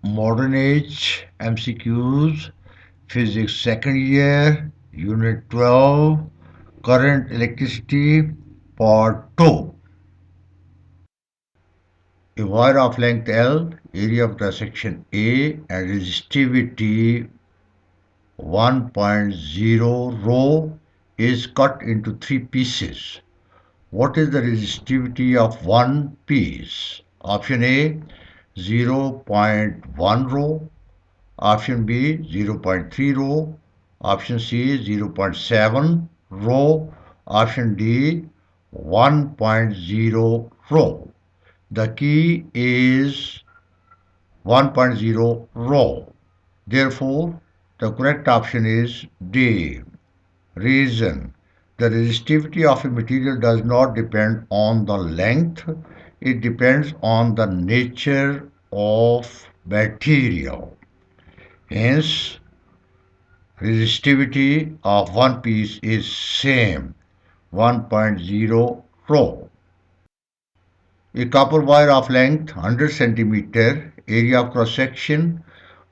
Modern Age MCQs, Physics second year, Unit 12, Current Electricity, Part 2. A wire of length L, area of cross section A, and resistivity 1.0 rho is cut into three pieces. What is the resistivity of one piece? Option A, 0.1 rho. Option B, 0.3 rho. Option C, 0.7 rho. Option D, 1.0 rho. The key is 1.0 rho. Therefore, the correct option is D. Reason: the resistivity of a material does not depend on the length, it depends on the nature of material. Hence, resistivity of one piece is same 1.0 rho. A copper wire of length 100 centimeter, area of cross section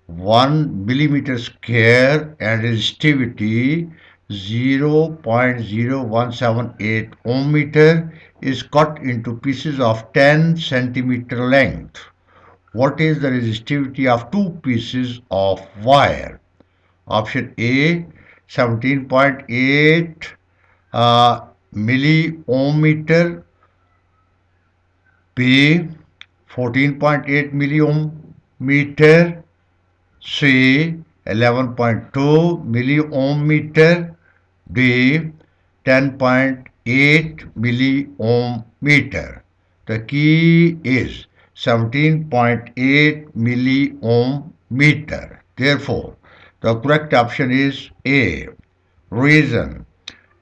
1 millimeter square and resistivity 0.0178 ohm meter is cut into pieces of 10 centimeter length. What is the resistivity of two pieces of wire? Option A, 17.8 milli ohm meter. B, 14.8 milli ohm meter. C, 11.2 milli ohm meter. D, 10.8 milli ohm meter. The key is 17.8 milli ohm meter. Therefore, the correct option is A. Reason: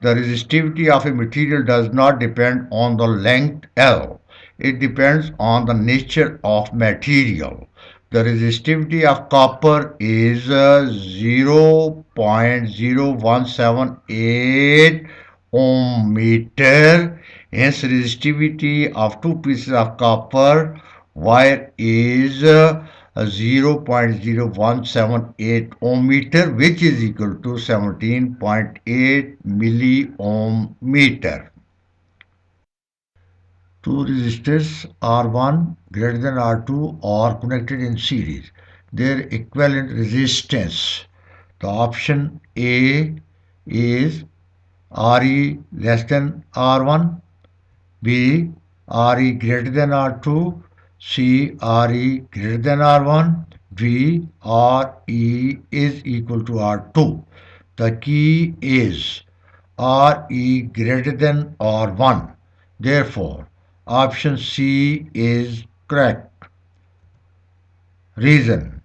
the resistivity of a material does not depend on the length L. It depends on the nature of material. The resistivity of copper is 0.0178 ohm meter. Hence, resistivity of two pieces of copper wire is 0.0178 ohm meter, which is equal to 17.8 milli ohm meter. Two resistors R1 greater than R2 are connected in series. Their equivalent resistance. The option A is Re less than R1, B Re greater than R2, C Re greater than R1, D Re is equal to R2. The key is Re greater than R1. Therefore, option C is correct. Reason: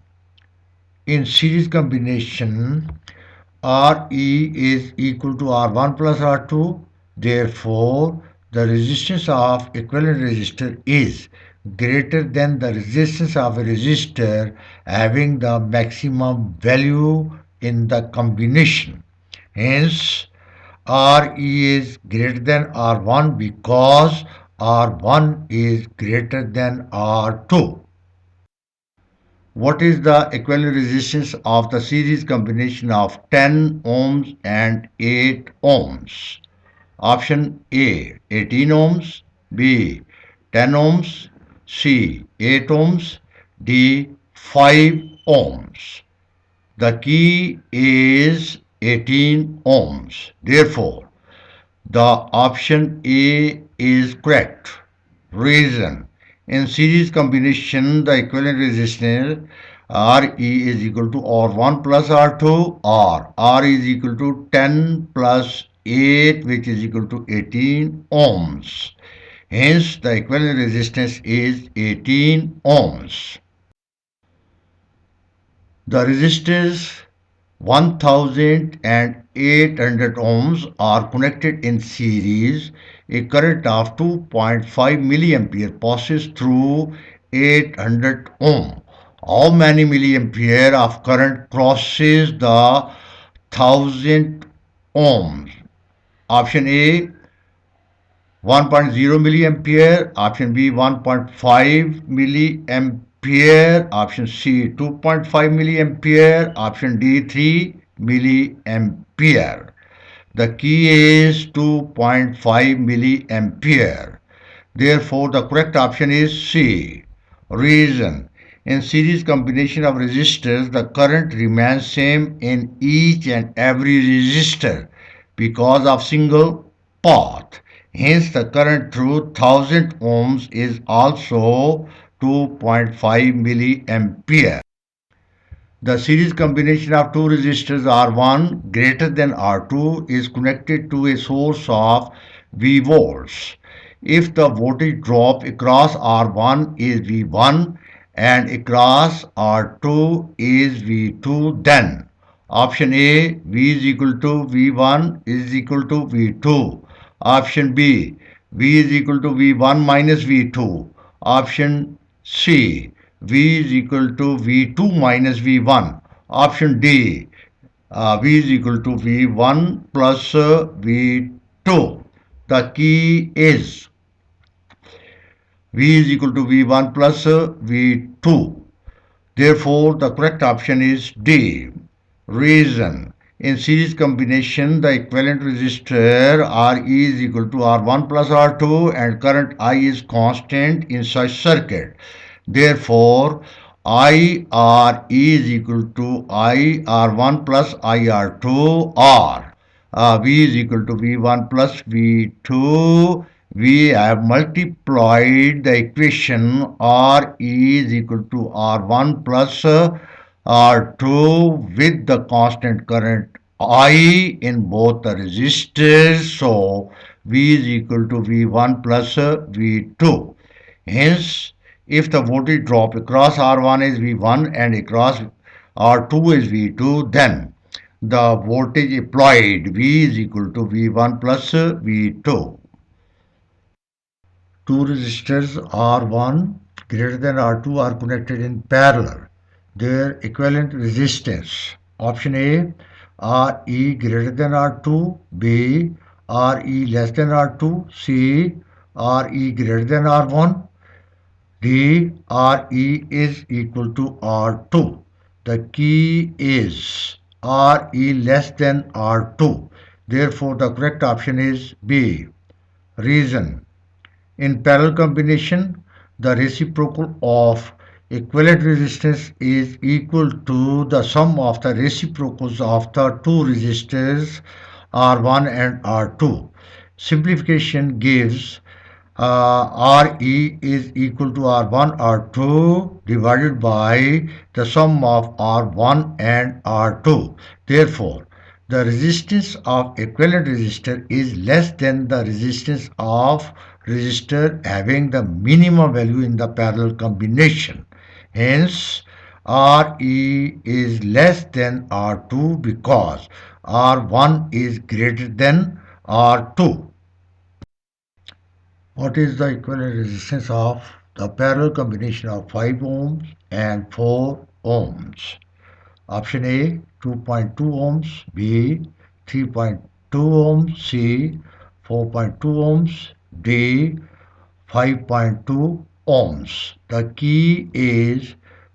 in series combination, Re is equal to R1 plus R2. Therefore, the resistance of equivalent resistor is greater than the resistance of a resistor having the maximum value in the combination. Hence, Re is greater than R1 because R1 is greater than R2. What is the equivalent resistance of the series combination of 10 ohms and 8 ohms? Option A, 18 ohms. B, 10 ohms. C, 8 ohms. D, 5 ohms. The key is 18 ohms. Therefore, the option A is correct. Reason: in series combination, the equivalent resistance Re is equal to R1 plus R2, or R is equal to 10 plus 8, which is equal to 18 ohms. Hence, the equivalent resistance is 18 ohms. The resistors 1000 and 800 ohms are connected in series. A current of 2.5 milliampere passes through 800 ohm. How many milliampere of current crosses the 1000 ohms? Option A, 1.0 milliampere. Option B, 1.5 milliampere. milliampere, option C 2.5 milliampere, option D 3 milliampere. The key is 2.5 milliampere. Therefore, the correct option is C. Reason. In series combination of resistors, the current remains same in each and every resistor because of single path. Hence, the current through 1000 ohms is also 2.5 milliampere. The series combination of two resistors R1 greater than R2 is connected to a source of V volts. If the voltage drop across R1 is V1 and across R2 is V2, then option A, V is equal to V1 is equal to V2. Option B, V is equal to V1 minus V2. Option C, V is equal to V2 minus V1. Option D, V is equal to V1 plus V2. The key is V is equal to V1 plus V2. Therefore, the correct option is D. Reason. In series combination, the equivalent resistor Re is equal to R1 plus R2 and current I is constant in such circuit. Therefore, IRE is equal to IR1 plus IR2 or V is equal to V1 plus V2. We have multiplied the equation R is equal to R1 plus R2 with the constant current I in both the resistors. So V is equal to V1 plus V2. Hence, if the voltage drop across R1 is V1 and across R2 is V2, then the voltage applied V is equal to V1 plus V2. Two resistors R1 greater than R2 are connected in parallel. Their equivalent resistance. Option A, Re greater than R2. B, Re less than R2. C, Re greater than R1. D, Re is equal to R2. The key is Re less than R2. Therefore, the correct option is B. Reason. In parallel combination, the reciprocal of equivalent resistance is equal to the sum of the reciprocals of the two resistors R1 and R2. Simplification gives Re is equal to R1 R2 divided by the sum of R1 and R2. Therefore, the resistance of equivalent resistor is less than the resistance of resistor having the minimum value in the parallel combination. Hence, Re is less than R2 because R1 is greater than R2. What is the equivalent resistance of the parallel combination of 5 ohms and 4 ohms? Option A 2.2 ohms, B 3.2 ohms, C 4.2 ohms, D 5.2 ohms. The key is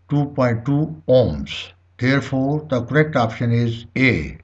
2.2 ohms. Therefore, the correct option is A.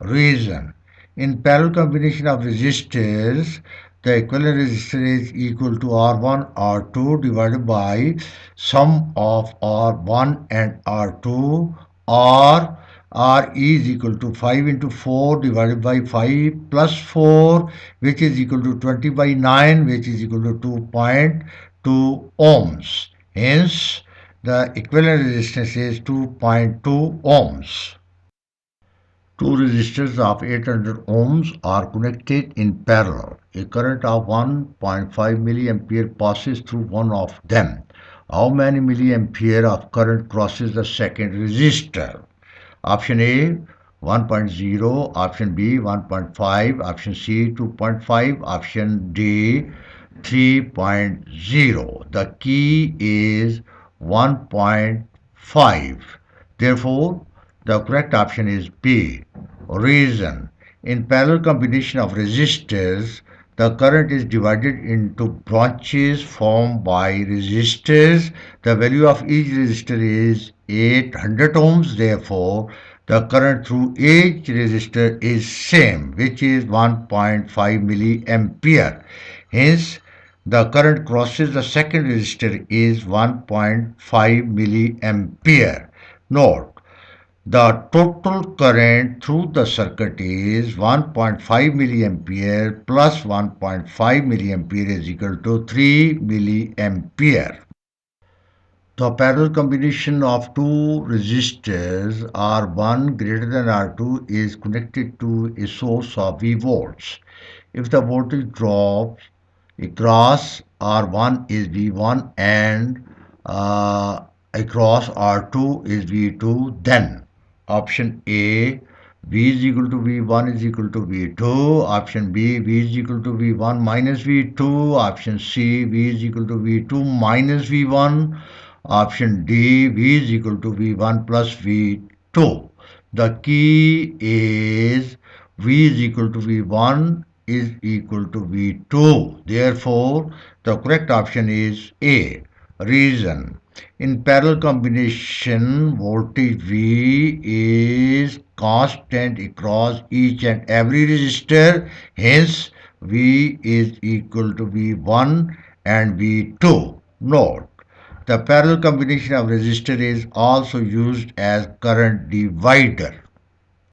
Reason. In parallel combination of resistors, the equivalent resistor is equal to R1 R2 divided by sum of R1 and R2 or Re is equal to 5 into 4 divided by 5 plus 4 which is equal to 20 by 9 which is equal to 2.2 ohms. Hence, the equivalent resistance is 2.2 ohms. Two resistors of 800 ohms are connected in parallel. A current of 1.5 milliampere passes through one of them. How many milliampere of current crosses the second resistor? Option A 1.0, option B 1.5, option C 2.5, option D 3.0. The key is 1.5. Therefore, the correct option is B. Reason. In parallel combination of resistors, The current is divided into branches formed by resistors. The value of each resistor is 800 ohms. Therefore, the current through each resistor is same, which is 1.5 milliampere. Hence, the current crosses the second resistor is 1.5 milliampere. Note, the total current through the circuit is 1.5 milliampere plus 1.5 milliampere is equal to 3 milliampere. The parallel combination of two resistors R1 greater than R2 is connected to a source of V volts. If the voltage drop across R1 is V1 and across R2 is V2, then option A, V is equal to V1 is equal to V2. Option B, V is equal to V1 minus V2. Option C, V is equal to V2 minus V1. Option D, V is equal to V1 plus V2. The key is V is equal to V1 is equal to V2. Therefore, the correct option is A. Reason. In parallel combination, voltage V is constant across each and every resistor. Hence, V is equal to V1 and V2. Note, the parallel combination of resistor is also used as current divider.